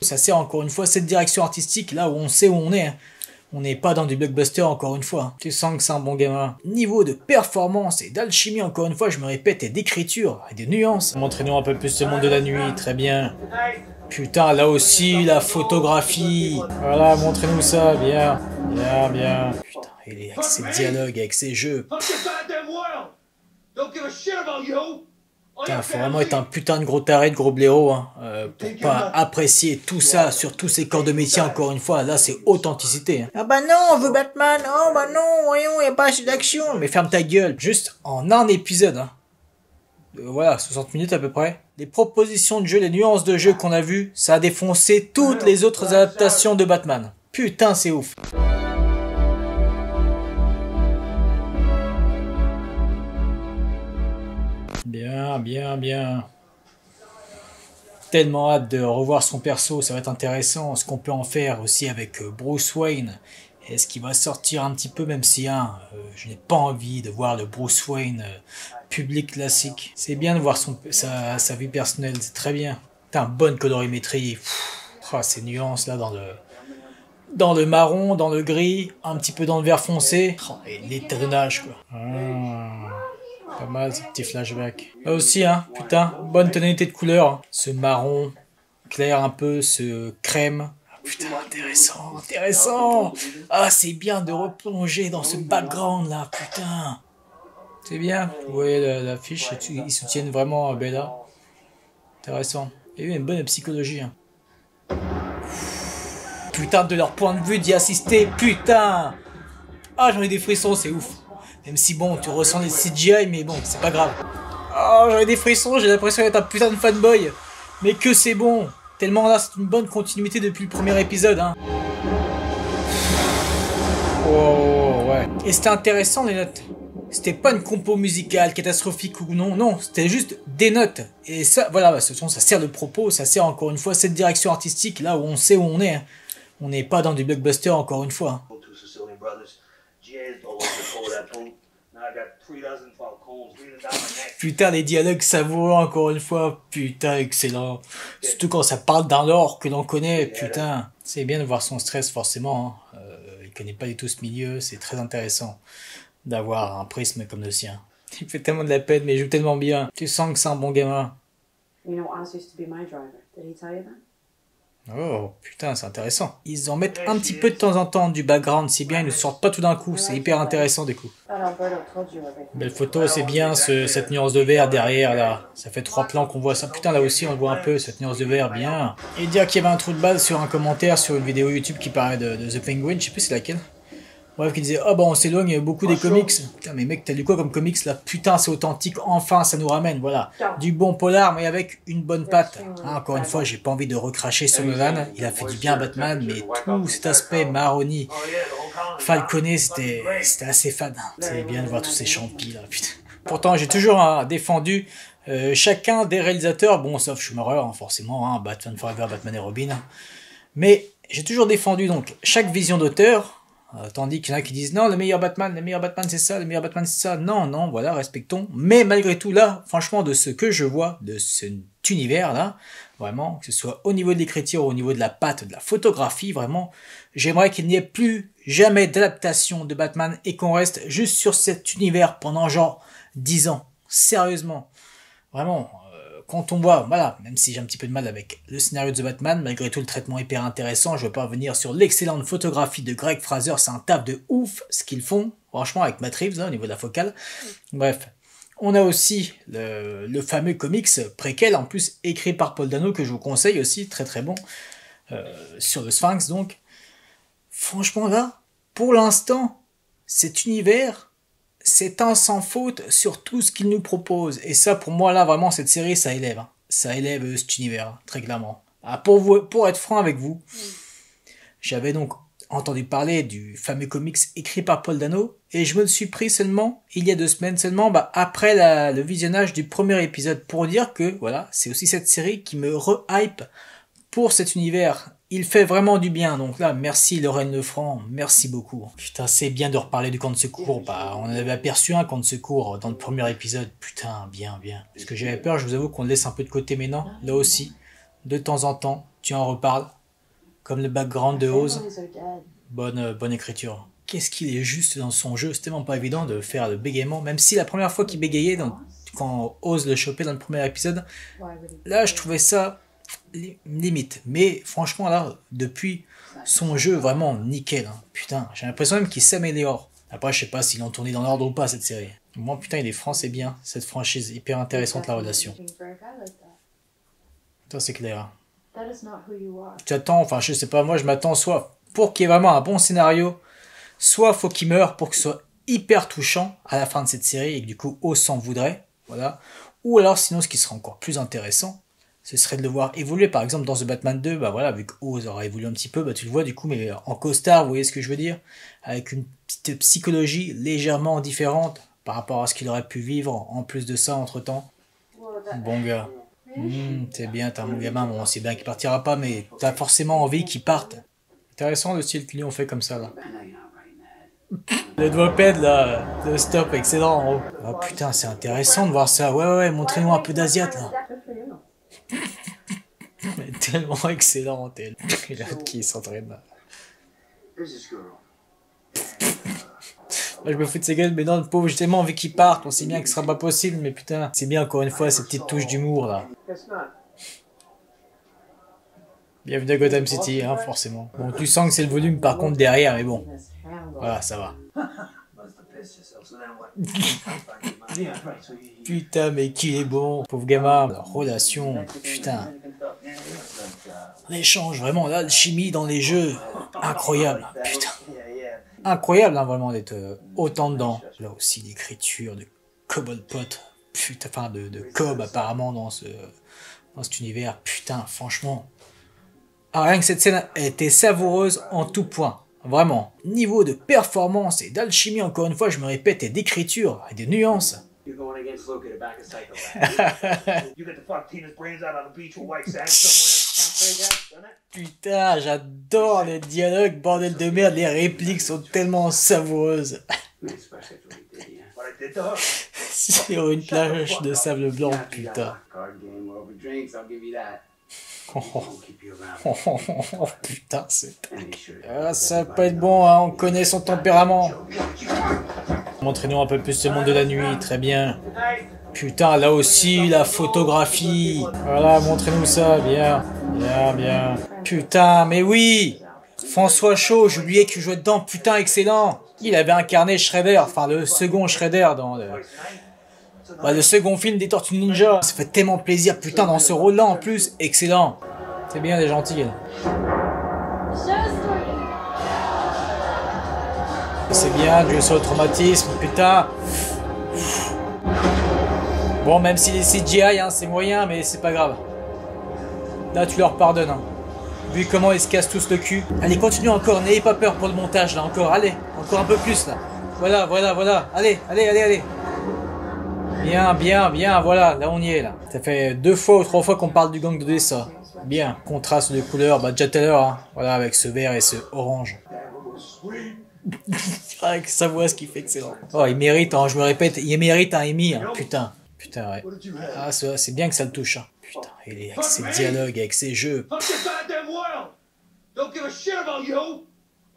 Ça sert encore une fois cette direction artistique là où on sait où on est. On n'est pas dans du blockbuster encore une fois. Tu sens que c'est un bon gamin. Niveau de performance et d'alchimie encore une fois, je me répète, et d'écriture et de nuances. Montrez-nous un peu plus ce monde de la nuit, très bien. Putain, là aussi, la photographie. Voilà, montrez-nous ça, bien. Bien, bien. Putain, il est avec ses dialogues, avec ses jeux. Putain, faut vraiment être un putain de gros taré, de gros blaireau, hein, pour pas apprécier tout ça sur tous ces corps de métier encore une fois. Là, c'est authenticité. Hein. Ah bah non, on veut Batman. Oh bah non, voyons, y a pas assez d'action. Mais ferme ta gueule. Juste en un épisode, hein. Voilà, 60 minutes à peu près. Les propositions de jeu, les nuances de jeu qu'on a vues, ça a défoncé toutes les autres adaptations de Batman. Putain, c'est ouf. Bien, bien, bien. Tellement hâte de revoir son perso, ça va être intéressant. Ce qu'on peut en faire aussi avec Bruce Wayne. Est-ce qu'il va sortir un petit peu, même si je n'ai pas envie de voir le Bruce Wayne public classique. C'est bien de voir sa vie personnelle, c'est très bien. T'as une bonne colorimétrie. Oh, ces nuances là dans le marron, dans le gris, un petit peu dans le vert foncé. Oh, et l'étonnage quoi. Pas mal ces petits flashbacks. Là aussi, hein, putain, bonne tonalité de couleur. Ce marron clair un peu, ce crème. Ah, putain, intéressant, intéressant. Ah, c'est bien de replonger dans ce background là, putain. C'est bien. Vous voyez l'affiche, ils soutiennent vraiment Bella. Intéressant. Il y a eu une bonne psychologie. Hein. Putain, de leur point de vue d'y assister, putain. Ah, j'en ai des frissons, c'est ouf. Même si bon, tu ressens les CGI, mais bon, c'est pas grave. Oh, j'en ai des frissons, j'ai l'impression d'être un putain de fanboy. Mais que c'est bon. Tellement là, c'est une bonne continuité depuis le premier épisode. Hein. Oh, ouais. Et c'était intéressant, les notes. C'était pas une compo musicale catastrophique ou non, non, c'était juste des notes. Et ça, voilà, ce son, ça sert de propos, ça sert encore une fois cette direction artistique, là où on sait où on est. Hein. On n'est pas dans du blockbuster encore une fois. Hein. Putain, les dialogues savoureux encore une fois, putain, excellent. Surtout quand ça parle d'un lore que l'on connaît, putain. C'est bien de voir son stress forcément. Hein. Il connaît pas du tout ce milieu, c'est très intéressant d'avoir un prisme comme le sien. Il fait tellement de la peine, mais il joue tellement bien. Tu sens que c'est un bon gamin. Oh, putain, c'est intéressant. Ils en mettent un petit peu de temps en temps du background, c'est bien, ils ne sortent pas tout d'un coup, c'est hyper intéressant du coup. Belle photo, c'est bien cette nuance de vert derrière là. Ça fait 3 plans qu'on voit ça. Putain, là aussi on le voit un peu, cette nuance de vert, bien. Et dire qu'il y avait un trou de balle sur un commentaire sur une vidéo YouTube qui parlait de The Penguin, je sais plus c'est laquelle. Bref, qui disait, oh bah on s'éloigne beaucoup des comics. Putain, mais mec, t'as lu quoi comme comics là? Putain, c'est authentique, enfin, ça nous ramène, voilà. Du bon polar, mais avec une bonne patte. Hein, encore une fois, j'ai pas envie de recracher sur Nolan. Il a fait du bien à Batman, mais tout cet aspect marronnier, falconé, c'était assez fade. C'est bien de voir tous ces champis là, putain. Pourtant, j'ai toujours défendu chacun des réalisateurs, bon, sauf Schumacher, hein, forcément, hein, Batman Forever, Batman et Robin. Mais j'ai toujours défendu donc chaque vision d'auteur. Tandis qu'il y en a qui disent non, le meilleur Batman c'est ça, le meilleur Batman c'est ça. Non, non, voilà, respectons. Mais malgré tout, là, franchement, de ce que je vois, de cet univers-là, vraiment, que ce soit au niveau de l'écriture, au niveau de la patte, de la photographie, vraiment, j'aimerais qu'il n'y ait plus jamais d'adaptation de Batman et qu'on reste juste sur cet univers pendant genre 10 ans. Sérieusement. Vraiment. Quand on voit, voilà, même si j'ai un petit peu de mal avec le scénario de The Batman, malgré tout le traitement hyper intéressant, je ne veux pas revenir sur l'excellente photographie de Greg Fraser, c'est un taf de ouf ce qu'ils font, franchement avec Matt Reeves là, au niveau de la focale. Bref, on a aussi le fameux comics préquel, en plus écrit par Paul Dano, que je vous conseille aussi, très très bon, sur le Sphinx donc. Franchement là, pour l'instant, cet univers... c'est un sans faute sur tout ce qu'il nous propose. Et ça, pour moi, là, vraiment, cette série, ça élève. Hein. Ça élève cet univers, hein, très clairement. Ah, pour être franc avec vous, j'avais donc entendu parler du fameux comics écrit par Paul Dano, et je me le suis pris seulement, il y a 2 semaines seulement, après le visionnage du premier épisode, pour dire que, voilà, c'est aussi cette série qui me re-hype pour cet univers. Il fait vraiment du bien, donc là, merci Lorraine Lefranc, merci beaucoup. Putain, c'est bien de reparler du camp de secours, bah, on avait aperçu un camp de secours dans le premier épisode, putain, bien, bien. Parce que j'avais peur, je vous avoue qu'on le laisse un peu de côté, mais non, là aussi, de temps en temps, tu en reparles. Comme le background de Oz. Bonne écriture. Qu'est-ce qu'il est juste dans son jeu. C'est tellement pas évident de faire le bégaiement. Même si la première fois qu'il bégayait, quand Oz le chopait dans le premier épisode, là je trouvais ça limite. Mais franchement là, depuis son jeu, vraiment nickel. Hein. Putain, j'ai l'impression même qu'il s'améliore. Après je sais pas s'ils l'ont tourné dans l'ordre ou pas cette série. Moi putain il est français bien. Cette franchise hyper intéressante la relation. Ça c'est clair. Tu attends, enfin je sais pas, moi je m'attends soit pour qu'il y ait vraiment un bon scénario, soit faut qu'il meure pour que ce soit hyper touchant à la fin de cette série et que du coup Oz s'en voudrait, voilà. Ou alors sinon ce qui serait encore plus intéressant, ce serait de le voir évoluer, par exemple dans The Batman 2, bah voilà, vu que Oz aura évolué un petit peu, bah tu le vois du coup mais en costard, vous voyez ce que je veux dire, avec une petite psychologie légèrement différente par rapport à ce qu'il aurait pu vivre en plus de ça entre temps. Bon gars. C'est bien, t'as un bon gamin, bon c'est bien qu'il partira pas, mais t'as forcément envie qu'il parte. Intéressant le style qu'ils lui ont fait comme ça là. Le doigt pède là, de stop, excellent en haut. Oh putain, c'est intéressant de voir ça, ouais, montrez-nous un peu d'asiate là. Mais tellement excellent, tel. Et l'autre qui s'entraîne là. Moi, je me fous de ces gueules, mais non, le pauvre, j'ai tellement envie qu'il parte, on sait bien que ce sera pas possible, mais putain, c'est bien encore une fois ces petites touches d'humour là. Bienvenue à Gotham City, hein, forcément. Bon, tu sens que c'est le volume par contre derrière, mais bon. Voilà, ça va. Putain, mais qu'il est bon, pauvre gamin. La relation, putain. L'échange, vraiment, l'alchimie dans les jeux, incroyable, putain. Incroyable, hein, vraiment, d'être autant dedans. Là aussi, l'écriture de Cobblepot, putain, enfin, de Cobb, apparemment, dans cet univers, putain, franchement. Ah, rien que cette scène était savoureuse en tout point. Vraiment. Niveau de performance et d'alchimie, encore une fois, je me répète, et d'écriture, et de nuances. Putain, j'adore les dialogues, bordel de merde, les répliques sont tellement savoureuses. Sur une plage de sable blanc, putain. Oh, putain, c'est... Ah, ça va pas être bon, hein, on connaît son tempérament. Montrez-nous un peu plus ce monde de la nuit, très bien. Putain, là aussi, la photographie. Voilà, montrez-nous ça, bien. Putain, mais oui, François Chaud, j'oubliais qu'il jouait dedans, putain, excellent. Il avait incarné Shredder, enfin le second Shredder dans le second film des Tortues Ninja. Ça fait tellement plaisir, putain, dans ce rôle-là en plus, excellent. C'est bien, les gentils. C'est bien, Dieu sur le traumatisme, putain. Bon, même si les CGI, hein, c'est moyen, mais c'est pas grave. Là, tu leur pardonnes. Hein. Vu comment ils se cassent tous le cul. Allez, continue encore, n'ayez pas peur pour le montage, là, encore. Allez, encore un peu plus, là. Voilà. Allez. Bien, voilà, là on y est, là. Ça fait 2 fois ou 3 fois qu'on parle du gang de Dessa. Bien, contraste de couleurs, bah déjà tout à l'heure, hein. Voilà, avec ce vert et ce orange. Avec sa voix, ce qui fait excellent. Oh, il mérite, hein, je me répète, il mérite un Emmy, hein. Putain, ouais. Ah, c'est bien que ça le touche, hein. Putain, et avec ses dialogues, avec ses jeux.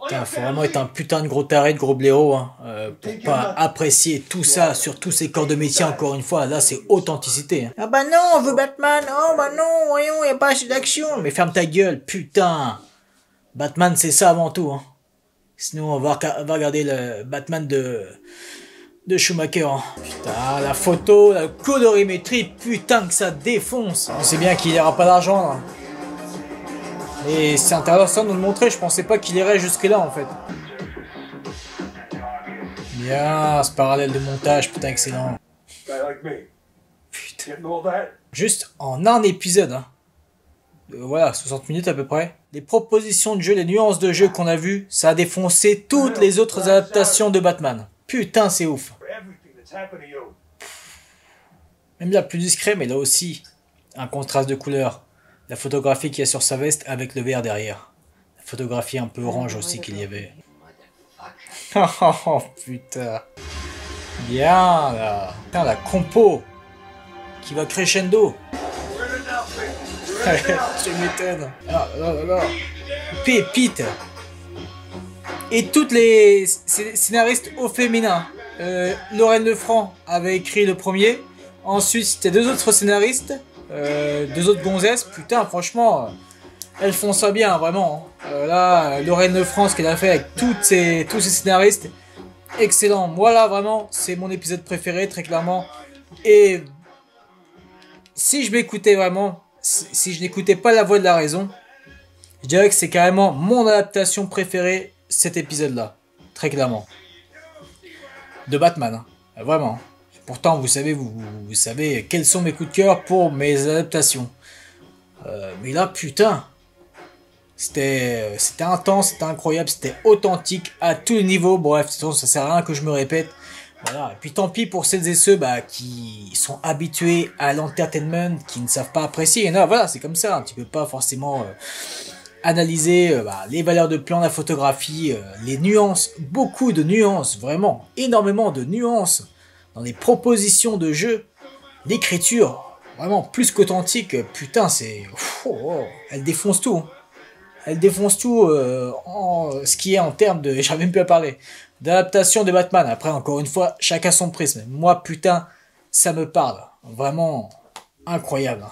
Putain, faut vraiment être un putain de gros taré, de gros blaireau, hein, pour pas apprécier tout ça sur tous ces corps de métier, encore une fois. Là, c'est authenticité. Hein. Ah bah non, on veut Batman. Oh bah non, voyons, y a pas assez d'action. Mais ferme ta gueule, putain. Batman, c'est ça avant tout. Hein. Sinon, on va regarder le Batman de Schumacher. Hein. Putain, la photo, la colorimétrie, putain que ça défonce. On sait bien qu'il n'y aura pas d'argent, là. Et c'est intéressant de nous le montrer, je pensais pas qu'il irait jusque là en fait. Bien, ce parallèle de montage, putain excellent. Putain. Juste en un épisode, hein. Voilà, 60 minutes à peu près. Les propositions de jeu, les nuances de jeu qu'on a vues, ça a défoncé toutes les autres adaptations de Batman. Putain, c'est ouf. Même là, plus discret, mais là aussi, un contraste de couleurs. La photographie qu'il y a sur sa veste avec le vert derrière. La photographie un peu orange aussi qu'il y avait. Oh putain. Bien là. Putain la compo qui va crescendo. Tu m'étonnes. Alors. Pépite. Et toutes les scénaristes au féminin. Lorraine Lefranc avait écrit le premier. Ensuite, c'était deux autres scénaristes. Deux autres gonzesses. Putain, franchement, elles font ça bien, vraiment. Là, Lorraine Lefranc, ce qu'elle a fait avec tous ces scénaristes. Excellent. Moi, là, vraiment, c'est mon épisode préféré, très clairement. Et si je m'écoutais vraiment, si je n'écoutais pas la voix de la raison, je dirais que c'est carrément mon adaptation préférée, cet épisode-là. Très clairement. De Batman, hein. Vraiment. Pourtant, vous savez quels sont mes coups de cœur pour mes adaptations. Mais là, putain, c'était intense, c'était incroyable, c'était authentique à tous les niveaux. Bref, de toute façon, ça sert à rien que je me répète. Voilà. Et puis tant pis pour celles et ceux qui sont habitués à l'entertainment, qui ne savent pas apprécier. Et non, voilà, c'est comme ça. Tu peux pas forcément analyser les valeurs de plan, la photographie, les nuances, beaucoup de nuances, vraiment, énormément de nuances dans les propositions de jeu, l'écriture, vraiment plus qu'authentique. Putain, c'est... elle défonce tout. Elle défonce tout en ce qui est en termes de... J'arrive même plus à parler. D'adaptation de Batman. Après, encore une fois, chacun son prisme. Moi, putain, ça me parle. Vraiment incroyable.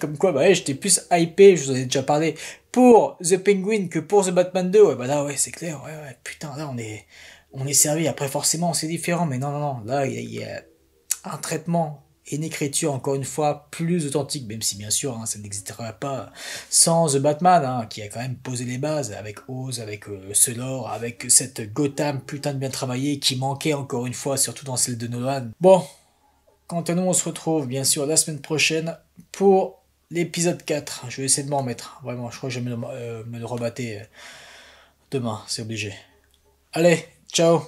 Comme quoi, j'étais plus hypé, je vous en ai déjà parlé, pour The Penguin que pour The Batman 2. Ouais, là, ouais, c'est clair. Ouais, putain, là, on est servi. Après, forcément, c'est différent. Mais non. Là, il y a un traitement et une écriture, encore une fois, plus authentique, même si, bien sûr, ça n'existerait pas sans The Batman, qui a quand même posé les bases avec Oz, avec ce lore, avec cette Gotham putain de bien travaillée qui manquait, encore une fois, surtout dans celle de Nolan. Bon, quant à nous, on se retrouve, bien sûr, la semaine prochaine pour l'épisode 4. Je vais essayer de m'en remettre. Vraiment, je crois que je vais me le rebattre demain, c'est obligé. Allez, ciao!